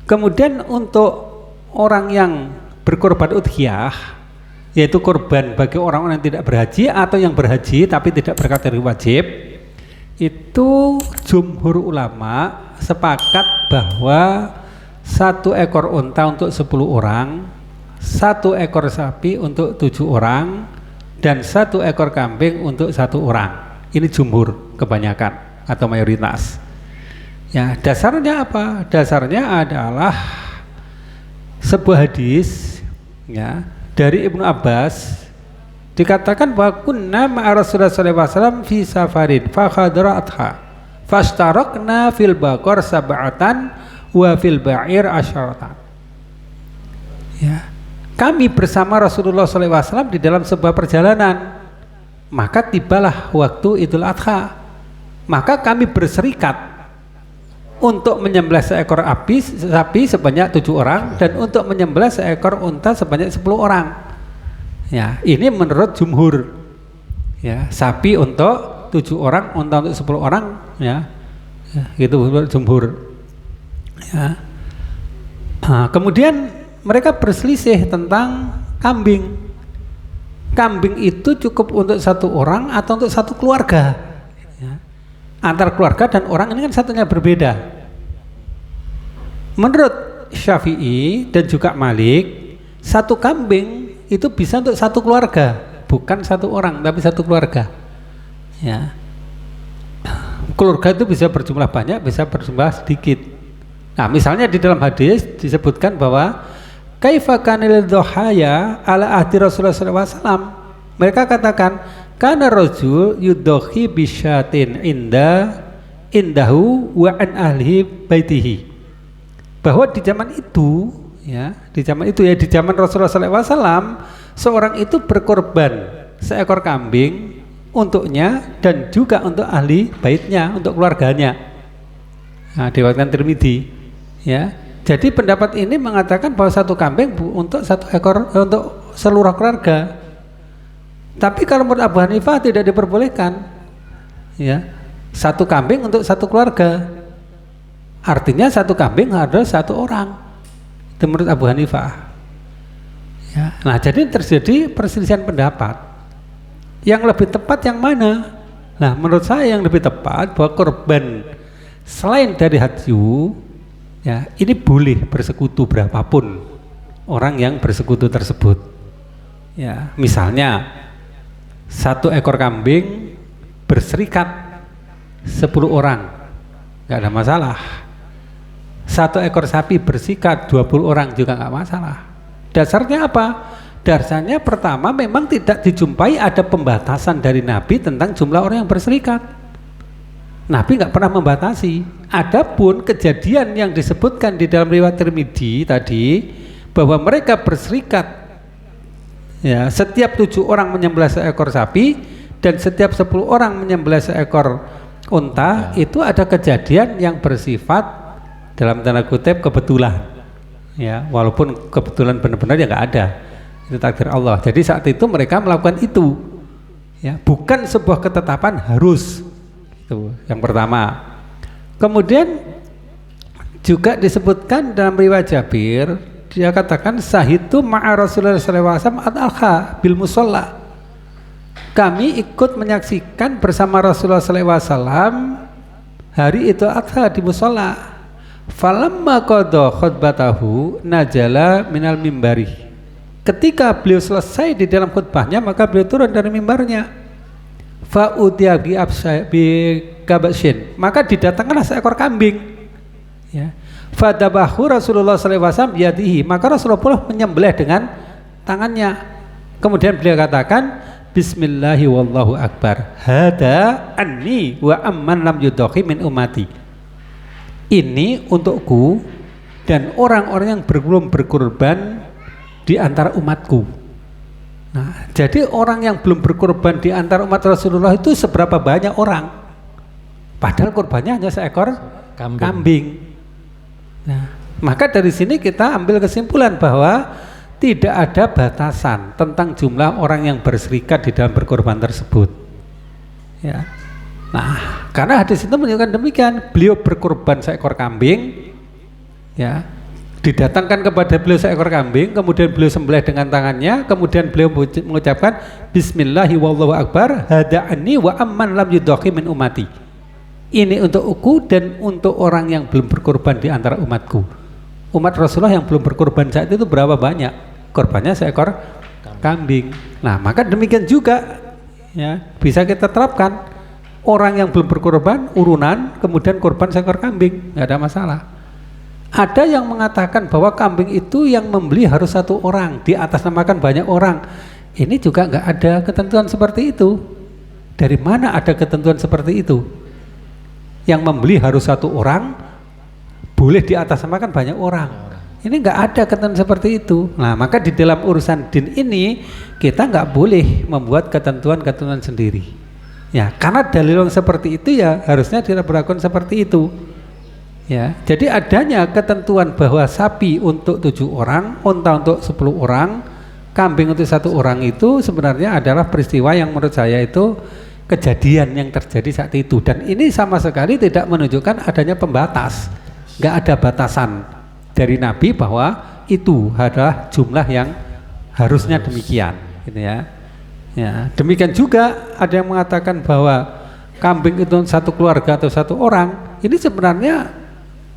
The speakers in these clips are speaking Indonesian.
Kemudian untuk orang yang berkorban udhiyah, yaitu korban bagi orang-orang yang tidak berhaji atau yang berhaji tapi tidak berkategori wajib, itu jumhur ulama sepakat bahwa 1 ekor unta untuk 10 orang, 1 ekor sapi untuk 7 orang, dan 1 ekor kambing untuk 1 orang. Ini jumhur kebanyakan atau mayoritas. Ya, dasarnya apa? Dasarnya adalah sebuah hadis ya dari Ibnu Abbas, dikatakan bahwa kunna ma'a Rasulullah sallallahu alaihi wasallam fi safarin fa khadaratha fashtarakna fil baqar sab'atan wa fil ba'ir asyaratan. Ya, kami bersama Rasulullah sallallahu alaihi wasallam di dalam sebuah perjalanan, maka tibalah waktu Idul Adha, maka kami berserikat untuk menyembelih seekor sapi sebanyak 7 orang dan untuk menyembelih seekor unta sebanyak 10 orang. Ya, ini menurut jumhur. Ya, sapi untuk 7 orang, unta untuk 10 orang, ya. Ya, gitu menurut jumhur. Ya. Nah, kemudian mereka berselisih tentang kambing. Kambing itu cukup untuk 1 orang atau untuk 1 keluarga. Ya. Antar keluarga dan orang ini kan satunya berbeda. Menurut Syafi'i dan juga Malik, 1 kambing itu bisa untuk 1 keluarga, bukan 1 orang tapi 1 keluarga. Ya. Keluarga itu bisa berjumlah banyak, bisa berjumlah sedikit. Nah, misalnya di dalam hadis disebutkan bahwa kaifa kanil dhuhaya ala ahdi Rasulullah sallallahu alaihi wasallam. Mereka katakan kana rajul yudhi bisyatin indahu wa an ahli baitihi. Bahwa di zaman itu ya, di zaman Rasulullah sallallahu alaihi wasallam, seorang itu berkorban seekor kambing untuknya dan juga untuk ahli baitnya, untuk keluarganya. Nah, diriwayatkan Tirmidzi ya. Jadi pendapat ini mengatakan bahwa 1 kambing untuk 1 ekor untuk seluruh keluarga. Tapi kalau menurut Abu Hanifah tidak diperbolehkan. Ya. 1 kambing untuk 1 keluarga. Artinya 1 kambing ada 1 orang. Itu menurut Abu Hanifah. Ya. Nah, jadi terjadi perselisihan pendapat. Yang lebih tepat yang mana? Nah, menurut saya yang lebih tepat bahwa korban selain dari haji, ya, ini boleh bersekutu berapapun orang yang bersekutu tersebut. Ya, misalnya 1 ekor kambing berserikat 10 orang, nggak ada masalah. 1 ekor sapi bersikat 20 orang juga nggak masalah. Dasarnya apa? Dasarnya pertama memang tidak dijumpai ada pembatasan dari Nabi tentang jumlah orang yang berserikat. Nabi nggak pernah membatasi. Adapun kejadian yang disebutkan di dalam riwayat Tirmidzi tadi bahwa mereka berserikat, ya, setiap 7 orang menyembelih seekor sapi dan setiap 10 orang menyembelih seekor unta, itu ada kejadian yang bersifat dalam tanda kutip kebetulan, ya, walaupun kebetulan benar-benar ya nggak ada, itu takdir Allah. Jadi saat itu mereka melakukan itu, ya, bukan sebuah ketetapan harus. Itu yang pertama. Kemudian juga disebutkan dalam riwayat Jabir, dia katakan sahitu ma'a Rasulullah sallallahu alaihi wasallam al-adha bil musalla. Kami ikut menyaksikan bersama Rasulullah sallallahu alaihi wasallam hari Idul Adha di musalla. Falamma qada khutbatahu najala minal mimbari. Ketika beliau selesai di dalam khutbahnya, maka beliau turun dari mimbarnya. Fa'udhiya bi kabashin, maka didatangkanlah seekor kambing, ya. Fadabahu Rasulullah sallallahu alaihi wasallam yadihi, maka Rasulullah menyembelih dengan tangannya. Kemudian beliau katakan bismillahi wallahu akbar, hada anni wa amman lam yudhi min ummati. Ini untukku dan orang-orang yang belum berkorban di antara umatku. Nah, jadi orang yang belum berkorban di antara umat Rasulullah itu seberapa banyak orang? Padahal korbannya hanya seekor kambing. Nah, maka dari sini kita ambil kesimpulan bahwa tidak ada batasan tentang jumlah orang yang berserikat di dalam berkorban tersebut. Ya. Nah, karena hadis itu menunjukkan demikian, beliau berkorban seekor kambing, ya, didatangkan kepada beliau seekor kambing, kemudian beliau sembelih dengan tangannya, kemudian beliau mengucapkan Bismillahi wallahu akbar hada'ani wa amman lam yudhaqi min umati. Ini untuk aku dan untuk orang yang belum berkorban di antara umatku. Umat Rasulullah yang belum berkorban saat itu berapa banyak? Korbannya seekor kambing. Nah, maka demikian juga ya, bisa kita terapkan. Orang yang belum berkorban urunan, kemudian korban seekor kambing, nggak ada masalah. Ada yang mengatakan bahwa kambing itu yang membeli harus satu orang, diatasnamakan banyak orang. Ini juga nggak ada ketentuan seperti itu. Dari mana ada ketentuan seperti itu? Yang membeli harus satu orang, boleh diatasnamakan banyak orang. Ini nggak ada ketentuan seperti itu. Nah, maka di dalam urusan din ini kita nggak boleh membuat ketentuan-ketentuan sendiri. Ya, karena dalil yang seperti itu ya harusnya diberlakukan seperti itu. Ya, jadi adanya ketentuan bahwa sapi untuk 7 orang, unta untuk 10 orang, kambing untuk 1 orang itu sebenarnya adalah peristiwa yang menurut saya itu kejadian yang terjadi saat itu, dan ini sama sekali tidak menunjukkan adanya pembatas, nggak ada batasan dari Nabi bahwa itu adalah jumlah yang harusnya demikian, gitu ya. Ya, demikian juga ada yang mengatakan bahwa kambing itu 1 keluarga atau 1 orang, ini sebenarnya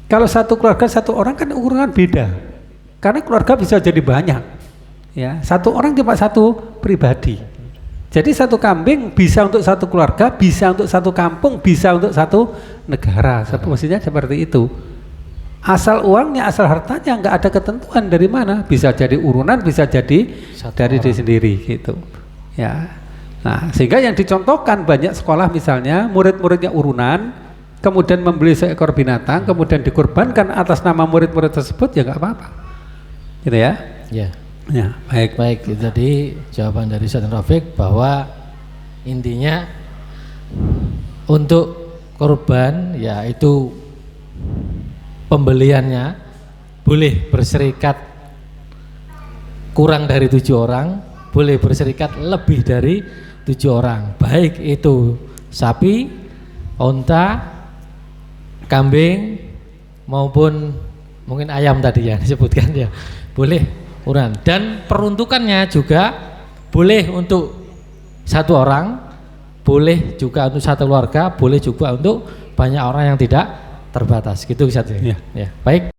kalau 1 keluarga 1 orang kan ukuran beda, karena keluarga bisa jadi banyak, ya 1 orang cuma 1 pribadi. Jadi 1 kambing bisa untuk 1 keluarga, bisa untuk 1 kampung, bisa untuk 1 negara. Maksudnya seperti itu. Asal uangnya, asal hartanya nggak ada ketentuan dari mana. Bisa jadi urunan, bisa jadi dari diri sendiri gitu. Ya. Nah, sehingga yang dicontohkan banyak sekolah misalnya murid-muridnya urunan, kemudian membeli seekor binatang, kemudian dikorbankan atas nama murid-murid tersebut, ya nggak apa-apa, gitu ya. Ya. Ya, baik. Baik, jadi jawaban dari Ustaz Rafiq bahwa intinya untuk korban yaitu pembeliannya boleh berserikat kurang dari 7 orang, boleh berserikat lebih dari 7 orang, baik itu sapi, unta, kambing maupun mungkin ayam tadi ya disebutkan ya, boleh urunan. Dan peruntukannya juga boleh untuk 1 orang, boleh juga untuk 1 keluarga, boleh juga untuk banyak orang yang tidak terbatas gitu Ustaz ya. Ya. Baik,